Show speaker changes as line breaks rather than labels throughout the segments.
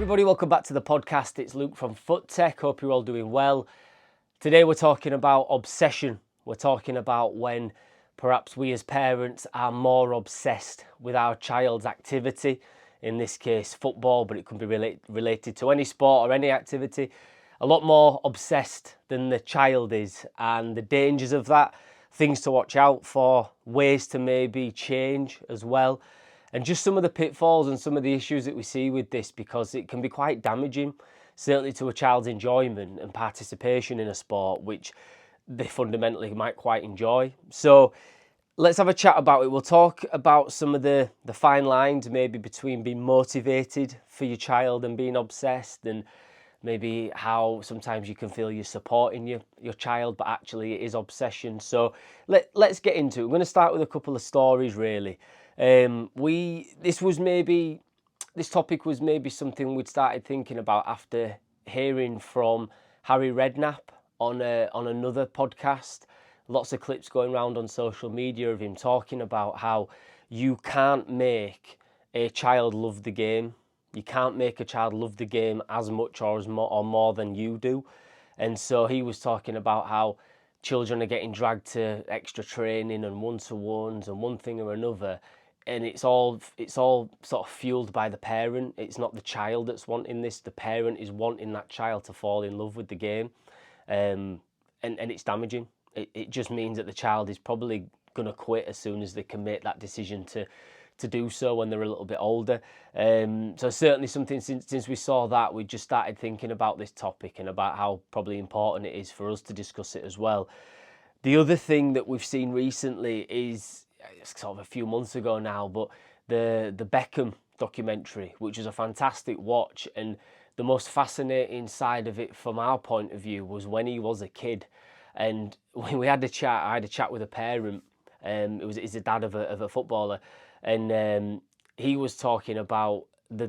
everybody, welcome back to the podcast. It's Luke from Foot Tech. Hope you're all doing well. Today we're talking about obsession. We're talking about when perhaps we as parents are more obsessed with our child's activity, in this case football, but it could be related to any sport or any activity, a lot more obsessed than the child is, and the dangers of that, things to watch out for, ways to maybe change as well, and just some of the pitfalls and some of the issues that we see with this, because it can be quite damaging, certainly to a child's enjoyment and participation in a sport which they fundamentally might quite enjoy. So let's have a chat about it. We'll talk about some of the fine lines maybe between being motivated for your child and being obsessed, and maybe how sometimes you can feel you're supporting your child, but actually it is obsession. So let's get into it. We're going to start with a couple of stories, really. This topic was maybe something we'd started thinking about after hearing from Harry Redknapp on another podcast. Lots of clips going around on social media of him talking about how you can't make a child love the game. You can't make a child love the game as much or more than you do. And so he was talking about how children are getting dragged to extra training and one-to-ones and one thing or another, and it's all sort of fueled by the parent. It's not the child that's wanting this. The parent is wanting that child to fall in love with the game, and it's damaging. It just means that the child is probably going to quit as soon as they can make that decision to do so when they're a little bit older. So certainly something, since we saw that, we just started thinking about this topic and about how probably important it is for us to discuss it as well. The other thing that we've seen recently is, it's sort of a few months ago now, but the Beckham documentary, which was a fantastic watch, and the most fascinating side of it from our point of view was when he was a kid. And when I had a chat with a parent, he's the dad of a footballer, and he was talking about the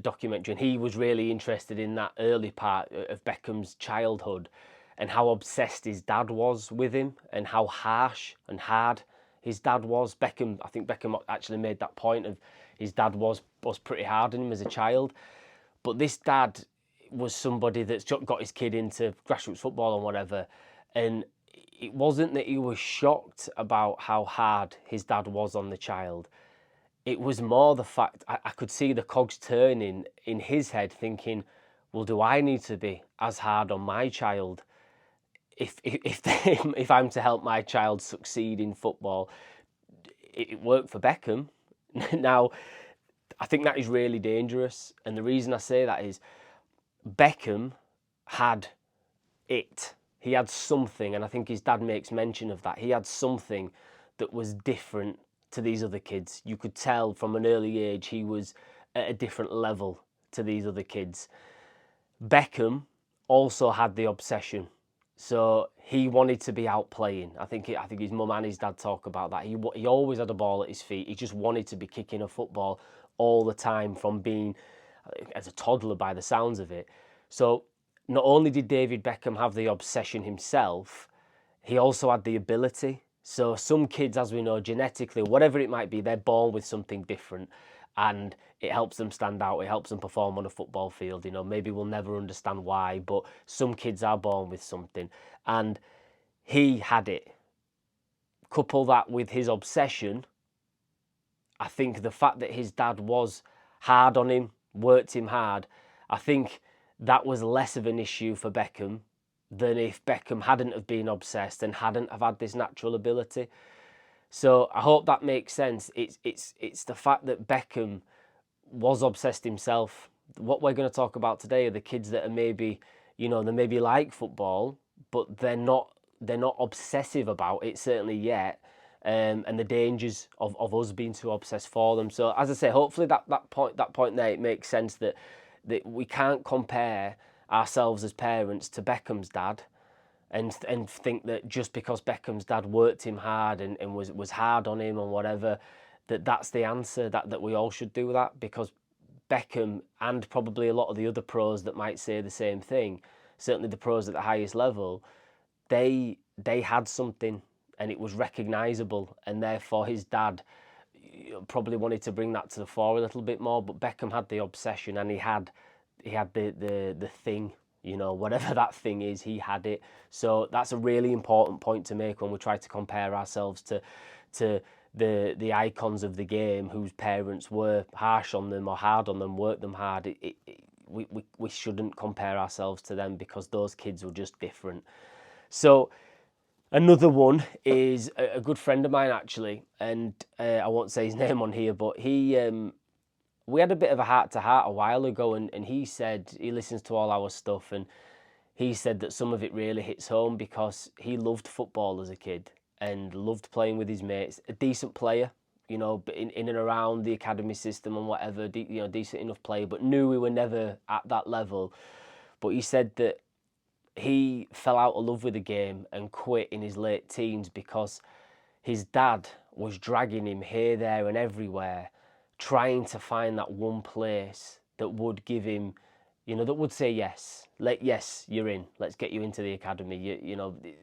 documentary, and he was really interested in that early part of Beckham's childhood and how obsessed his dad was with him and how harsh and hard his dad was. I think Beckham actually made that point of his dad was pretty hard on him as a child. But this dad was somebody that's got his kid into grassroots football and whatever, and it wasn't that he was shocked about how hard his dad was on the child. It was more the fact I could see the cogs turning in his head, thinking, well, do I need to be as hard on my child if I'm to help my child succeed in football? It worked for Beckham. Now, I think that is really dangerous, and the reason I say that is Beckham had it. He had something, and I think his dad makes mention of that. He had something that was different to these other kids. You could tell from an early age he was at a different level to these other kids. Beckham also had the obsession. So he wanted to be out playing. I think his mum and his dad talk about that. He always had a ball at his feet. He just wanted to be kicking a football all the time from being as a toddler by the sounds of it. So not only did David Beckham have the obsession himself, he also had the ability. So some kids, as we know, genetically, whatever it might be, they're born with something different, and it helps them stand out. It helps them perform on a football field. You know, maybe we'll never understand why, but some kids are born with something, and he had it. Couple that with his obsession, I think the fact that his dad was hard on him, worked him hard, I think that was less of an issue for Beckham than if Beckham hadn't have been obsessed and hadn't have had this natural ability. So I hope that makes sense. It's the fact that Beckham was obsessed himself. What we're going to talk about today are the kids that are maybe, they maybe like football, but they're not obsessive about it, certainly yet. And the dangers of us being too obsessed for them. So as I say, hopefully that point there, it makes sense that we can't compare ourselves as parents to Beckham's dad and think that just because Beckham's dad worked him hard and was hard on him and whatever, that's the answer, that we all should do that, because Beckham and probably a lot of the other pros that might say the same thing, certainly the pros at the highest level, they had something and it was recognisable, and therefore his dad probably wanted to bring that to the fore a little bit more. But Beckham had the obsession, and he had the thing, whatever that thing is, he had it. So that's a really important point to make when we try to compare ourselves to the icons of the game whose parents were harsh on them or hard on them, worked them hard. We shouldn't compare ourselves to them because those kids were just different. So another one is a good friend of mine, actually, and I won't say his name on here, but we had a bit of a heart-to-heart a while ago, and he said he listens to all our stuff, and he said that some of it really hits home because he loved football as a kid and loved playing with his mates. A decent player, but in and around the academy system and whatever, decent enough player, but knew we were never at that level. But he said that he fell out of love with the game and quit in his late teens because his dad was dragging him here, there, and everywhere, trying to find that one place that would give him, that would say yes. Yes, you're in. Let's get you into the academy.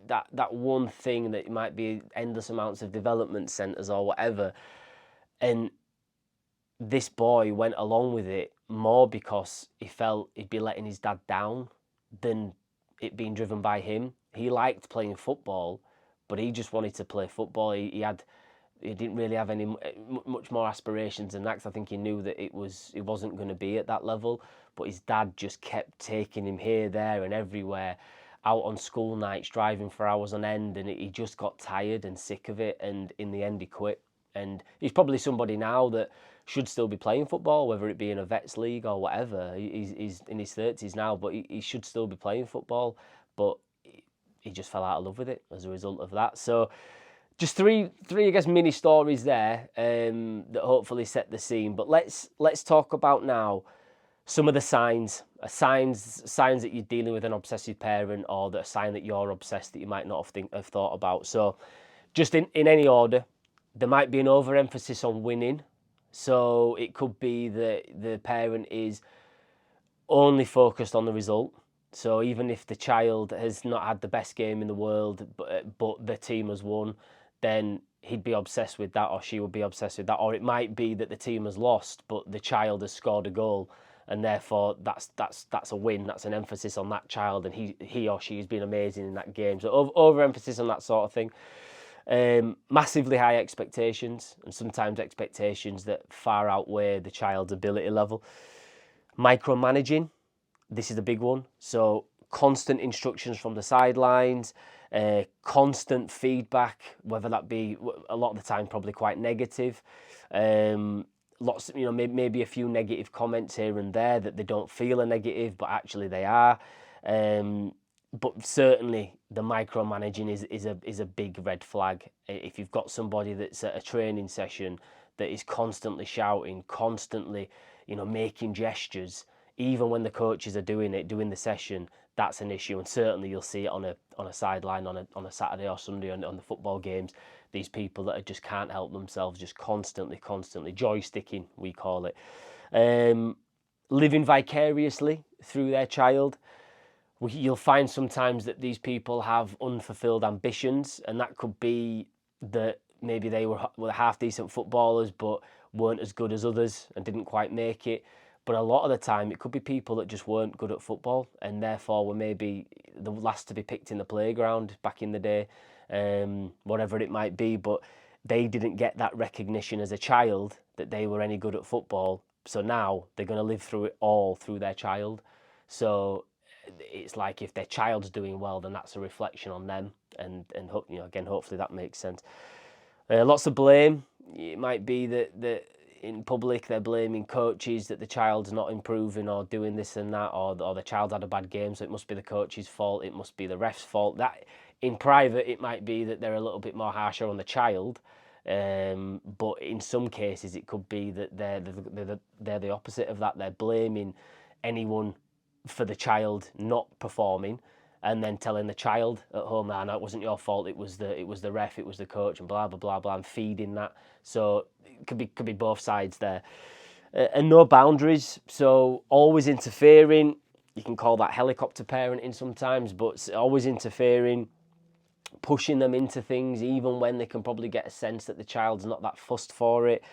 That one thing that might be endless amounts of development centres or whatever. And this boy went along with it more because he felt he'd be letting his dad down than it being driven by him. He liked playing football, but he just wanted to play football. He didn't really have any much more aspirations than that, 'cause I think he knew that it wasn't going to be at that level. But his dad just kept taking him here, there, and everywhere, out on school nights, driving for hours on end, and he just got tired and sick of it, and in the end he quit. And he's probably somebody now that should still be playing football, whether it be in a vets league or whatever. He's in his 30s now, but he should still be playing football, but he just fell out of love with it as a result of that. So just three, I guess, mini stories there that hopefully set the scene. But let's talk about now some of the signs that you're dealing with an obsessive parent, or that a sign that you're obsessed that you might not have thought about. So just in any order, there might be an overemphasis on winning. So it could be that the parent is only focused on the result. So even if the child has not had the best game in the world, but the team has won, then he'd be obsessed with that, or she would be obsessed with that. Or it might be that the team has lost, but the child has scored a goal, and therefore that's a win. That's an emphasis on that child, and he or she has been amazing in that game. So overemphasis on that sort of thing. Massively high expectations, and sometimes expectations that far outweigh the child's ability level. Micromanaging, this is a big one. So constant instructions from the sidelines, constant feedback, whether that be a lot of the time probably quite negative. Lots, maybe a few negative comments here and there that they don't feel are negative, but actually they are. But certainly the micromanaging is a big red flag. If you've got somebody that's at a training session that is constantly shouting, constantly, making gestures, even when the coaches are doing the session, that's an issue. And certainly you'll see it on a sideline on a Saturday or Sunday on the football games. These people that just can't help themselves, just constantly joysticking, we call it. Living vicariously through their child. You'll find sometimes that these people have unfulfilled ambitions, and that could be that maybe they were half decent footballers but weren't as good as others and didn't quite make it. But a lot of the time it could be people that just weren't good at football, and therefore were maybe the last to be picked in the playground back in the day, whatever it might be. But they didn't get that recognition as a child that they were any good at football, so now they're going to live through it all through their child. So it's like if their child's doing well, then that's a reflection on them, and again, hopefully that makes sense. Lots of blame. It might be that in public they're blaming coaches that the child's not improving or doing this and that, or the child's had a bad game, so it must be the coach's fault, it must be the ref's fault. That in private it might be that they're a little bit more harsher on the child, but in some cases it could be that they're the opposite of that. They're blaming anyone for the child not performing, and then telling the child at home, no, it wasn't your fault, it was the ref, it was the coach, and blah blah blah blah, and feeding that. So it could be both sides there. And no boundaries, so always interfering. You can call that helicopter parenting sometimes, but always interfering, pushing them into things even when they can probably get a sense that the child's not that fussed for it.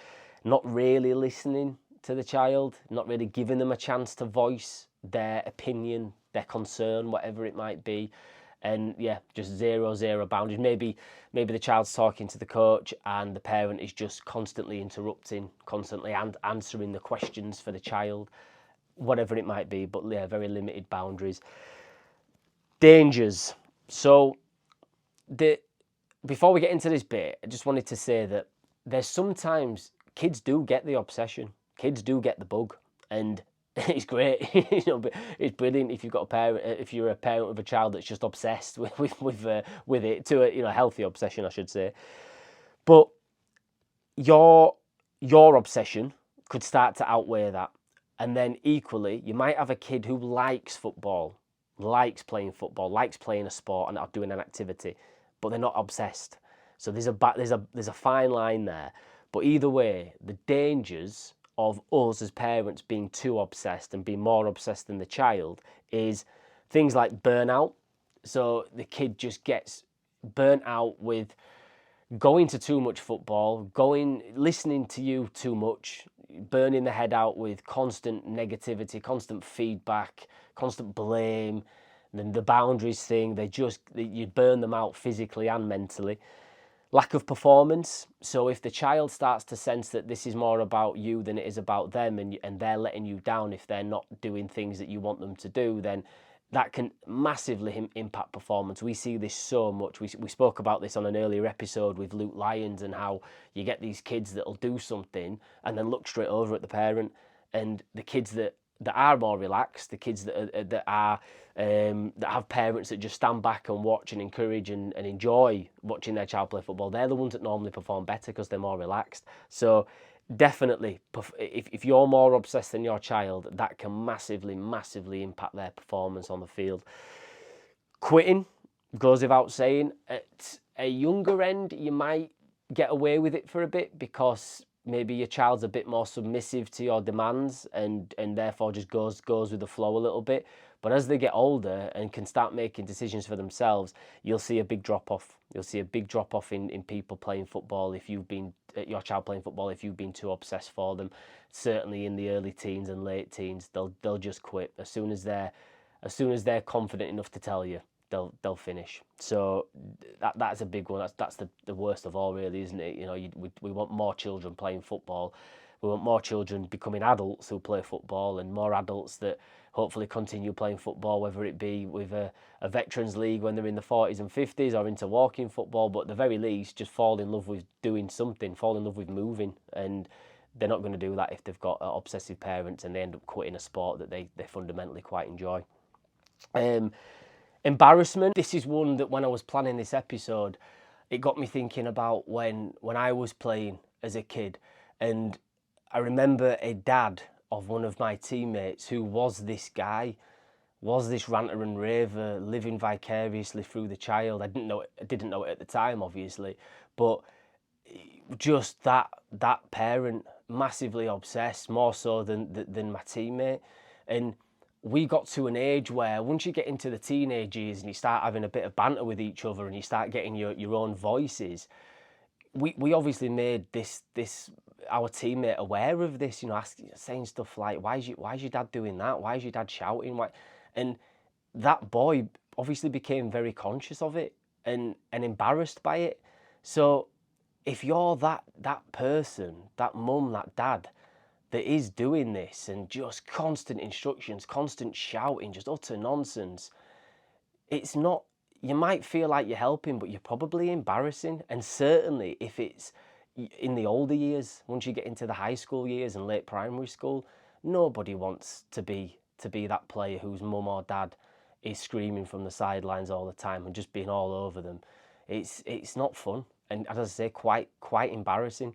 Not really listening to the child, not really giving them a chance to voice their opinion, their concern, whatever it might be. And yeah, just zero boundaries. Maybe the child's talking to the coach and the parent is just constantly interrupting, constantly and answering the questions for the child, whatever it might be. But yeah, very limited boundaries. Dangers. So before we get into this bit, I just wanted to say that there's sometimes kids do get the obsession, kids do get the bug, and it's great. But it's brilliant if you've got a parent, if you're a parent of a child that's just obsessed with it, to a healthy obsession, I should say. But your obsession could start to outweigh that, and then equally, you might have a kid who likes football, likes playing football, likes playing a sport and doing an activity, but they're not obsessed. So there's a fine line there. But either way, the dangers of us as parents being too obsessed and being more obsessed than the child is things like burnout. So the kid just gets burnt out with going to too much football, listening to you too much, burning the head out with constant negativity, constant feedback, constant blame, then the boundaries thing. You burn them out physically and mentally. Lack of performance. So if the child starts to sense that this is more about you than it is about them, and they're letting you down if they're not doing things that you want them to do, then that can massively impact performance. We see this so much. We spoke about this on an earlier episode with Luke Lyons, and how you get these kids that'll do something and then look straight over at the parent, and the kids that are more relaxed, the kids that have parents that just stand back and watch and encourage and enjoy watching their child play football, they're the ones that normally perform better because they're more relaxed. So definitely, if you're more obsessed than your child, that can massively impact their performance on the field. Quitting goes without saying. At a younger end, you might get away with it for a bit because maybe your child's a bit more submissive to your demands and therefore just goes with the flow a little bit. But as they get older and can start making decisions for themselves, you'll see a big drop-off. You'll see a big drop-off in people playing football if you've been, your child playing football, if you've been too obsessed for them. Certainly in the early teens and late teens, they'll just quit. As soon as they're confident enough to tell you, they'll finish. So that's a big one. That's the worst of all, really, isn't it? We want more children playing football. We want more children becoming adults who play football, and more adults that hopefully continue playing football, whether it be with a veterans league when they're in the 40s and 50s, or into walking football. But at the very least, just fall in love with doing something, fall in love with moving. And they're not going to do that if they've got obsessive parents and they end up quitting a sport that they fundamentally quite enjoy. Embarrassment. This is one that when I was planning this episode, it got me thinking about when I was playing as a kid. And I remember a dad of one of my teammates who was this guy, was this ranter and raver, living vicariously through the child. I didn't know it at the time, obviously, but just that parent, massively obsessed, more so than my teammate. And we got to an age where once you get into the teenage years and you start having a bit of banter with each other and you start getting your own voices, we obviously made this our teammate aware of this, saying stuff like, why is your dad doing that? Why is your dad shouting? Why? And that boy obviously became very conscious of it and embarrassed by it. So if you're that person, that mum, that dad, that is doing this and just constant instructions, constant shouting, just utter nonsense, it's not, you might feel like you're helping, but you're probably embarrassing. And certainly if it's in the older years, once you get into the high school years and late primary school, nobody wants to be that player whose mum or dad is screaming from the sidelines all the time and just being all over them. It's not fun, and as I say, quite embarrassing.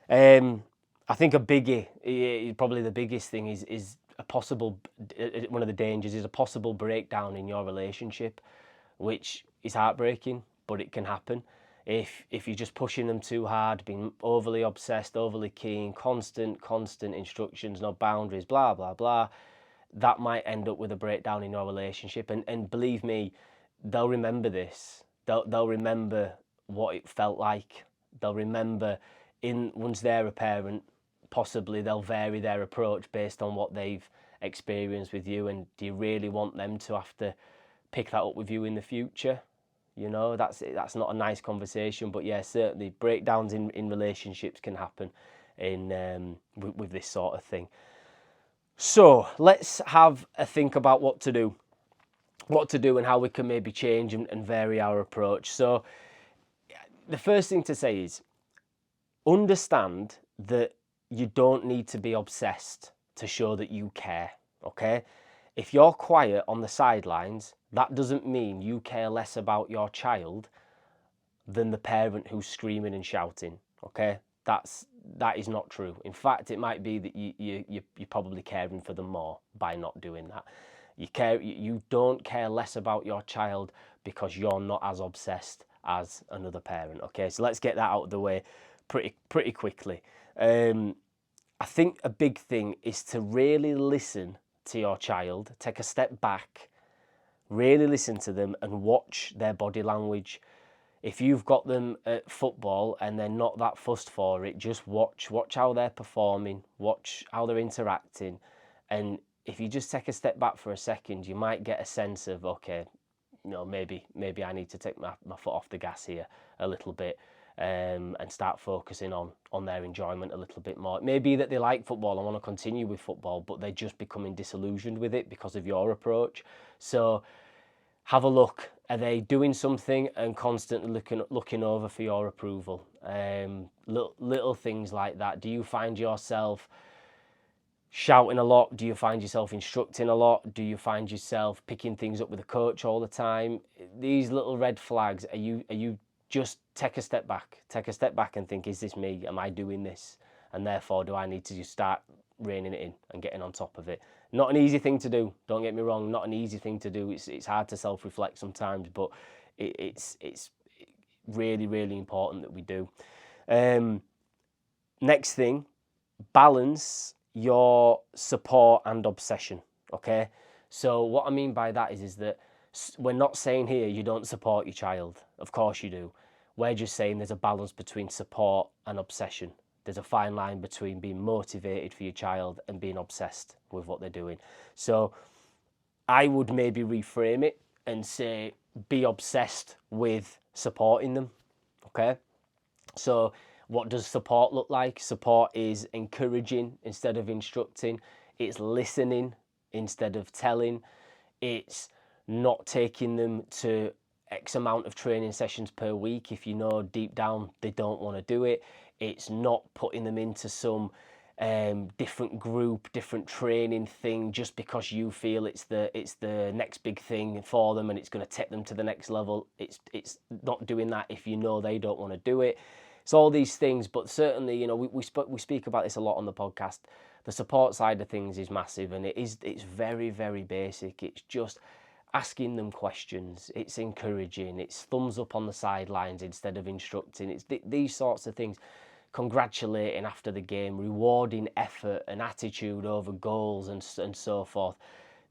I think a biggie, probably the biggest thing, is a possible, one of the dangers is a possible breakdown in your relationship, which is heartbreaking, but it can happen. If you're just pushing them too hard, being overly obsessed, overly keen, constant instructions, no boundaries, blah, blah, blah, that might end up with a breakdown in your relationship. And believe me, they'll remember this. They'll remember what it felt like. They'll remember once they're a parent, possibly they'll vary their approach based on what they've experience with you, and do you really want them to have to pick that up with you in the future? You know, that's not a nice conversation. But yeah, certainly breakdowns in relationships can happen with this sort of thing. So let's have a think about what to do and how we can maybe change and vary our approach. So the first thing to say is understand that you don't need to be obsessed to show that you care, okay? If you're quiet on the sidelines, that doesn't mean you care less about your child than the parent who's screaming and shouting, okay? That is not true. In fact, it might be that you're probably caring for them more by not doing that. You don't care less about your child because you're not as obsessed as another parent, okay? So let's get that out of the way pretty quickly. I think a big thing is to really listen to your child, take a step back, really listen to them and watch their body language. If you've got them at football and they're not that fussed for it, just watch how they're performing, watch how they're interacting. And if you just take a step back for a second, you might get a sense of, okay, you know, maybe I need to take my foot off the gas here a little bit, and start focusing on their enjoyment a little bit more. It may be that they like football and want to continue with football, but they're just becoming disillusioned with it because of your approach. So have a look. Are they doing something and constantly looking over for your approval? Little things like that. Do you find yourself shouting a lot? Do you find yourself instructing a lot? Do you find yourself picking things up with the coach all the time? These little red flags, are you just take a step back and think, is this me? Am I doing this? And therefore, do I need to just start reining it in and getting on top of it? Not an easy thing to do, don't get me wrong, not an easy thing to do. It's hard to self-reflect sometimes, but it's really, really important that we do. Next thing, balance your support and obsession, okay? So what I mean by that is that we're not saying here you don't support your child. Of course you do. We're just saying there's a balance between support and obsession. There's a fine line between being motivated for your child and being obsessed with what they're doing. So I would maybe reframe it and say be obsessed with supporting them, okay? So what does support look like? Support is encouraging instead of instructing. It's listening instead of telling. It's not taking them to X amount of training sessions per week if you know deep down they don't want to do it. It's not putting them into some different group, different training thing just because you feel it's the next big thing for them and it's going to take them to the next level. It's not doing that if you know they don't want to do it. It's all these things, but certainly, you know, we speak about this a lot on the podcast. The support side of things is massive, and it's very, very basic. It's just asking them questions. It's encouraging. It's thumbs up on the sidelines instead of instructing. It's these sorts of things. Congratulating after the game, rewarding effort and attitude over goals and so forth.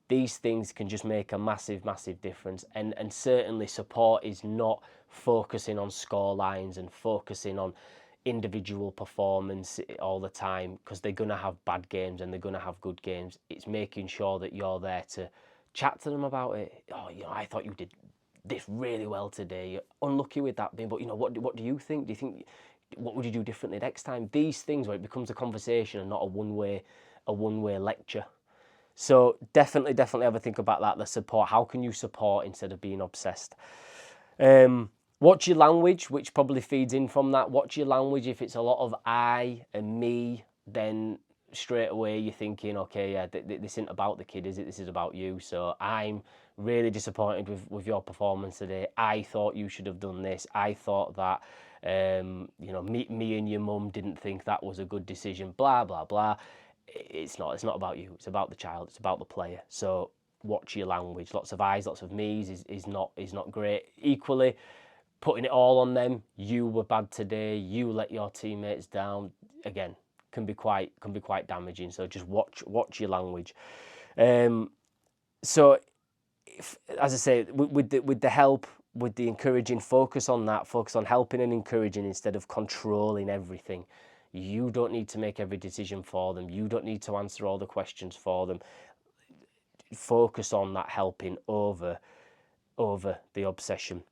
These things can just make a massive, massive difference. And certainly support is not focusing on score lines and focusing on individual performance all the time, because they're going to have bad games and they're going to have good games. It's making sure that you're there to chat to them about it. Oh, you know, I thought you did this really well today. You're unlucky with that being, but you know, what do you think? Do you think, what would you do differently next time? These things where it becomes a conversation and not a one-way lecture. So definitely have a think about that. The support. How can you support instead of being obsessed? Watch your language, which probably feeds in from that. Watch your language. If it's a lot of I and me, then straight away you're thinking, okay, yeah, this isn't about the kid, is it? This is about you. So I'm really disappointed with your performance today. I thought you should have done this. I thought that, you know, me and your mum didn't think that was a good decision. Blah blah blah. It's not about you. It's about the child. It's about the player. So watch your language. Lots of I's, lots of me's is not great. Equally, putting it all on them. You were bad today. You let your teammates down. Again, can be quite damaging. So just watch your language. So, as I say, with the help, with the encouraging, focus on that. Focus on helping and encouraging instead of controlling everything. You don't need to make every decision for them. You don't need to answer all the questions for them. focus on that helping over the obsession.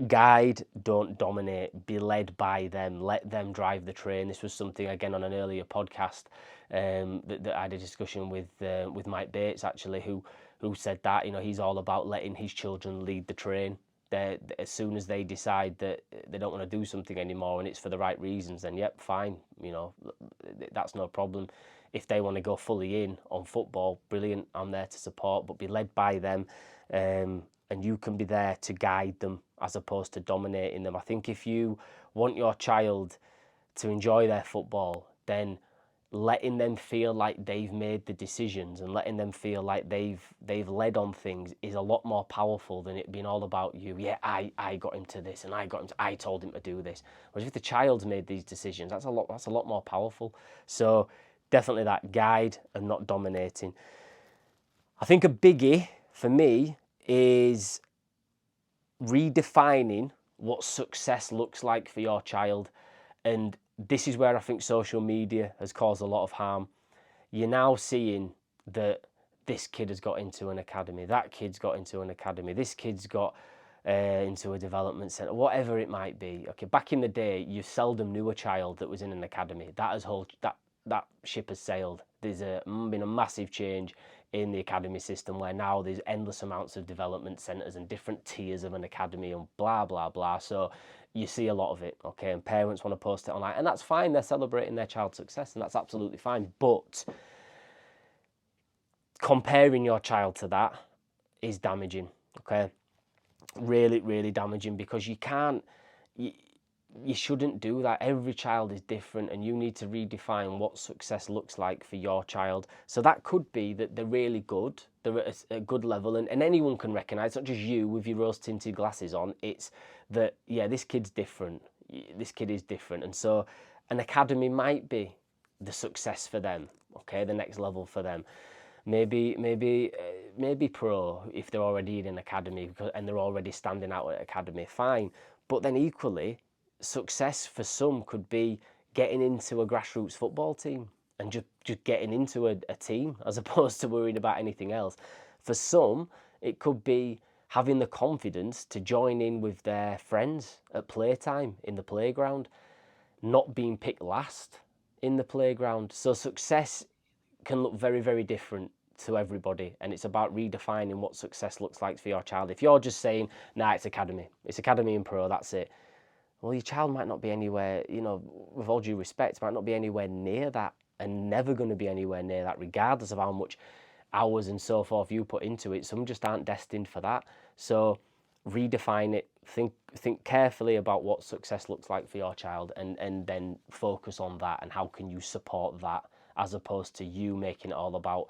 Guide, don't dominate, be led by them, let them drive the train. This was something, again, on an earlier podcast that I had a discussion with Mike Bates, actually, who said that, he's all about letting his children lead the train. As soon as they decide that they don't want to do something anymore and it's for the right reasons, then yep, fine, that's no problem. If they want to go fully in on football, brilliant, I'm there to support, but be led by them, and you can be there to guide them as opposed to dominating them. I think if you want your child to enjoy their football, then letting them feel like they've made the decisions and letting them feel like they've led on things is a lot more powerful than it being all about you. Yeah, I got him to this and I told him to do this. Whereas if the child's made these decisions, that's a lot more powerful. So definitely that, guide and not dominating. I think a biggie for me is redefining what success looks like for your child. And this is where I think social media has caused a lot of harm. You're now seeing that this kid has got into an academy, that kid's got into an academy, this kid's got into a development centre, whatever it might be. Okay, back in the day, you seldom knew a child that was in an academy. That ship has sailed. There's been a massive change in the academy system where now there's endless amounts of development centres and different tiers of an academy and blah, blah, blah. So you see a lot of it, okay? And parents want to post it online, and that's fine. They're celebrating their child's success, and that's absolutely fine. But comparing your child to that is damaging, okay? Really, really damaging, because you shouldn't do that. Every child is different, and you need to redefine what success looks like for your child. So that could be that they're really good, they're at a good level, and anyone can recognise, not just you with your rose-tinted glasses on, it's that, yeah, this kid's different, this kid is different. And so an academy might be the success for them, okay, the next level for them. Maybe pro if they're already in an academy and they're already standing out at academy, fine. But then equally, success for some could be getting into a grassroots football team and just getting into a team as opposed to worrying about anything else. For some, it could be having the confidence to join in with their friends at playtime in the playground, not being picked last in the playground. So success can look very, very different to everybody, and it's about redefining what success looks like for your child. If you're just saying, nah, it's academy and pro, that's it, well, your child might not be anywhere, with all due respect, might not be anywhere near that, and never going to be anywhere near that, regardless of how much hours and so forth you put into it. Some just aren't destined for that. So redefine it, think carefully about what success looks like for your child, and then focus on that and how can you support that, as opposed to you making it all about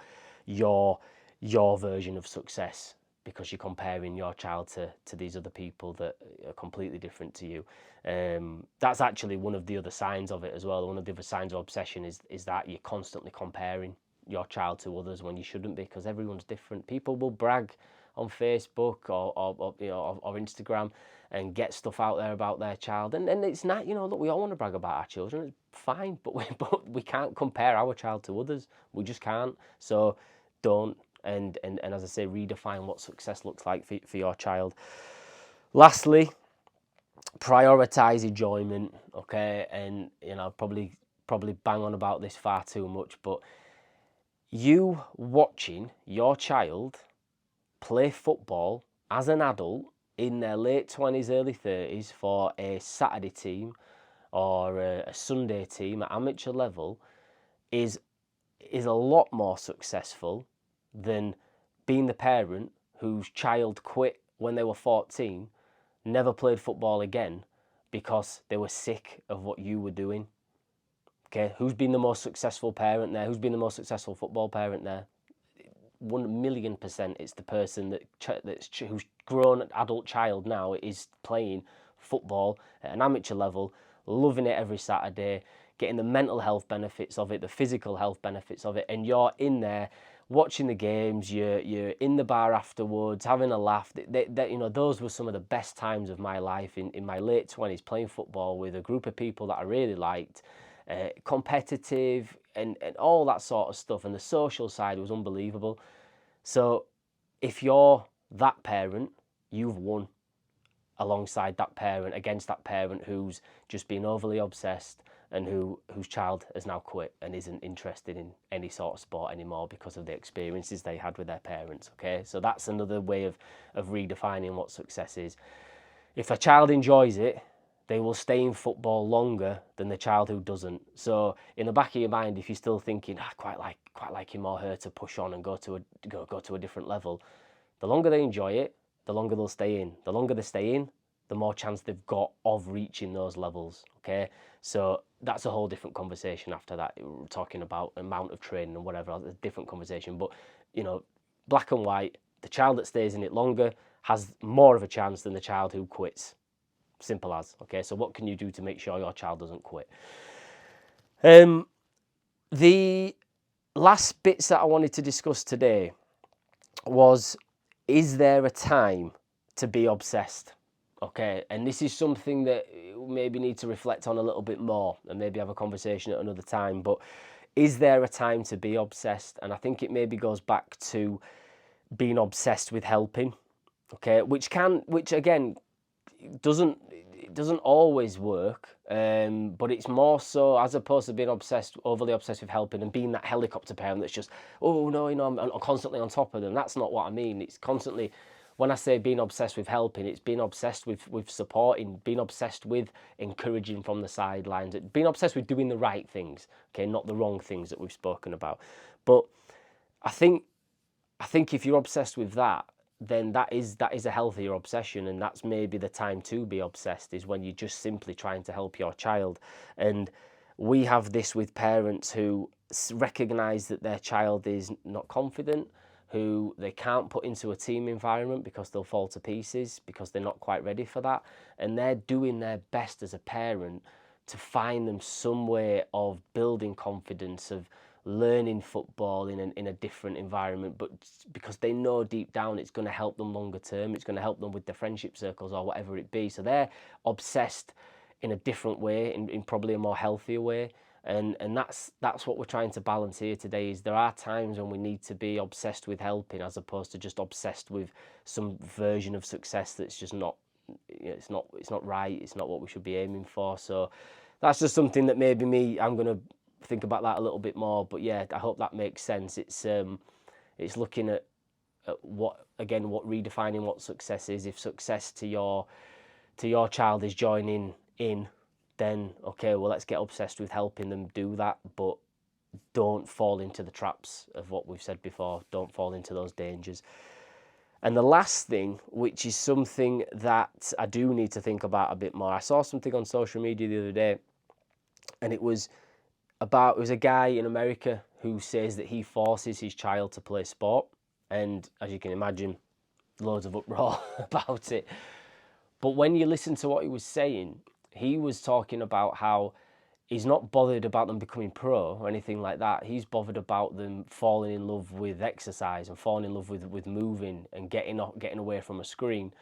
your version of success, because you're comparing your child to these other people that are completely different to you. That's actually one of the other signs of it as well. One of the other signs of obsession is that you're constantly comparing your child to others when you shouldn't be, because everyone's different. People will brag on Facebook or Instagram and get stuff out there about their child, and it's not, look, we all want to brag about our children, it's fine, but we can't compare our child to others. We just can't. So don't. And as I say, redefine what success looks like for your child. Lastly, prioritize enjoyment, okay? And probably bang on about this far too much, but you watching your child play football as an adult in their late 20s, early 30s for a Saturday team or a Sunday team at amateur level is a lot more successful than being the parent whose child quit when they were 14, never played football again because they were sick of what you were doing. Okay, who's been the most successful parent there? Who's been the most successful football parent there? 1,000,000% it's the person whose grown adult child now is playing football at an amateur level, loving it every Saturday, getting the mental health benefits of it, the physical health benefits of it, and you're in there watching the games, you're in the bar afterwards, having a laugh. Those were some of the best times of my life in my late 20s, playing football with a group of people that I really liked, competitive and all that sort of stuff, and the social side was unbelievable. So if you're that parent, you've won alongside that parent, against that parent who's just been overly obsessed and whose child has now quit and isn't interested in any sort of sport anymore because of the experiences they had with their parents. Okay, so that's another way of redefining what success is. If a child enjoys it, they will stay in football longer than the child who doesn't. So in the back of your mind, if you're still thinking, I quite like him or her to push on and go to a different level, the longer they enjoy it, the longer they'll stay in. The longer they stay in, the more chance they've got of reaching those levels. Okay, so that's a whole different conversation after that. We're talking about amount of training and whatever, a different conversation. But black and white, the child that stays in it longer has more of a chance than the child who quits. Simple as. Okay, so what can you do to make sure your child doesn't quit? The last bits that I wanted to discuss today was, is there a time to be obsessed? Okay, and this is something that you maybe need to reflect on a little bit more and maybe have a conversation at another time. But is there a time to be obsessed? And I think it maybe goes back to being obsessed with helping. Okay, which again doesn't always work, but it's more so, as opposed to being overly obsessed with helping and being that helicopter parent that's just, oh no, I'm constantly on top of them. That's not what I mean. It's constantly, when I say being obsessed with helping, it's being obsessed with supporting, being obsessed with encouraging from the sidelines, being obsessed with doing the right things, okay, not the wrong things that we've spoken about. But I think if you're obsessed with that, then that is a healthier obsession, and that's maybe the time to be obsessed, is when you're just simply trying to help your child. And we have this with parents who recognise that their child is not confident, who they can't put into a team environment because they'll fall to pieces, because they're not quite ready for that, and they're doing their best as a parent to find them some way of building confidence, of learning football in a different environment, but because they know deep down it's going to help them longer term, it's going to help them with their friendship circles or whatever it be. So they're obsessed in a different way, in probably a more healthier way. And that's what we're trying to balance here today, is there are times when we need to be obsessed with helping as opposed to just obsessed with some version of success that's just not, it's not right, it's not what we should be aiming for. So that's just something that maybe I'm going to think about that a little bit more. But yeah, I hope that makes sense. It's looking at what redefining what success is. If success to your child is joining in, then okay, well, let's get obsessed with helping them do that, but don't fall into the traps of what we've said before. Don't fall into those dangers. And the last thing, which is something that I do need to think about a bit more, I saw something on social media the other day, and it was a guy in America who says that he forces his child to play sport, and as you can imagine, loads of uproar about it. But when you listen to what he was saying, he was talking about how he's not bothered about them becoming pro or anything like that. He's bothered about them falling in love with exercise and falling in love with moving and getting away from a screen.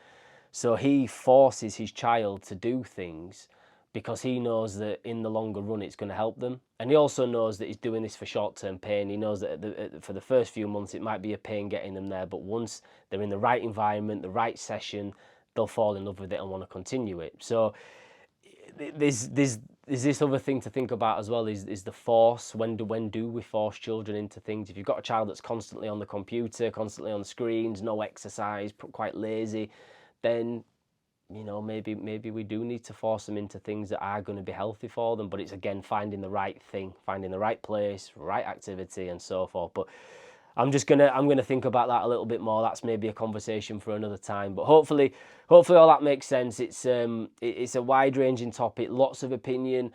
So he forces his child to do things because he knows that in the longer run it's going to help them. And he also knows that he's doing this for short-term pain. He knows that for the first few months it might be a pain getting them there, but once they're in the right environment, the right session, they'll fall in love with it and want to continue it. So there's this other thing to think about as well, is the force. When do we force children into things? If you've got a child that's constantly on the computer, constantly on screens, no exercise, quite lazy, then maybe we do need to force them into things that are going to be healthy for them. But it's again finding the right thing, finding the right place, right activity, and so forth. But I'm gonna think about that a little bit more. That's maybe a conversation for another time. But hopefully all that makes sense. It's a wide-ranging topic, lots of opinion.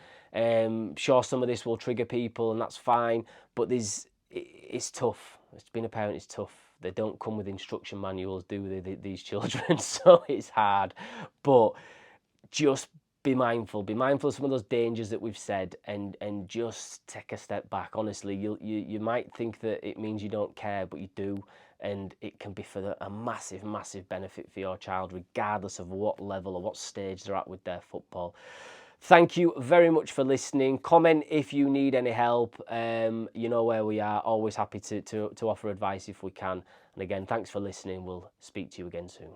Sure, some of this will trigger people, and that's fine. But it's tough. Being a parent is tough. They don't come with instruction manuals, do they, these children? So it's hard. But just be mindful of some of those dangers that we've said, and just take a step back. Honestly, you might think that it means you don't care, but you do, and it can be for a massive benefit for your child, regardless of what level or what stage they're at with their football. Thank you very much for listening. Comment if you need any help. You know where we are. Always happy to offer advice if we can. And again, thanks for listening. We'll speak to you again soon.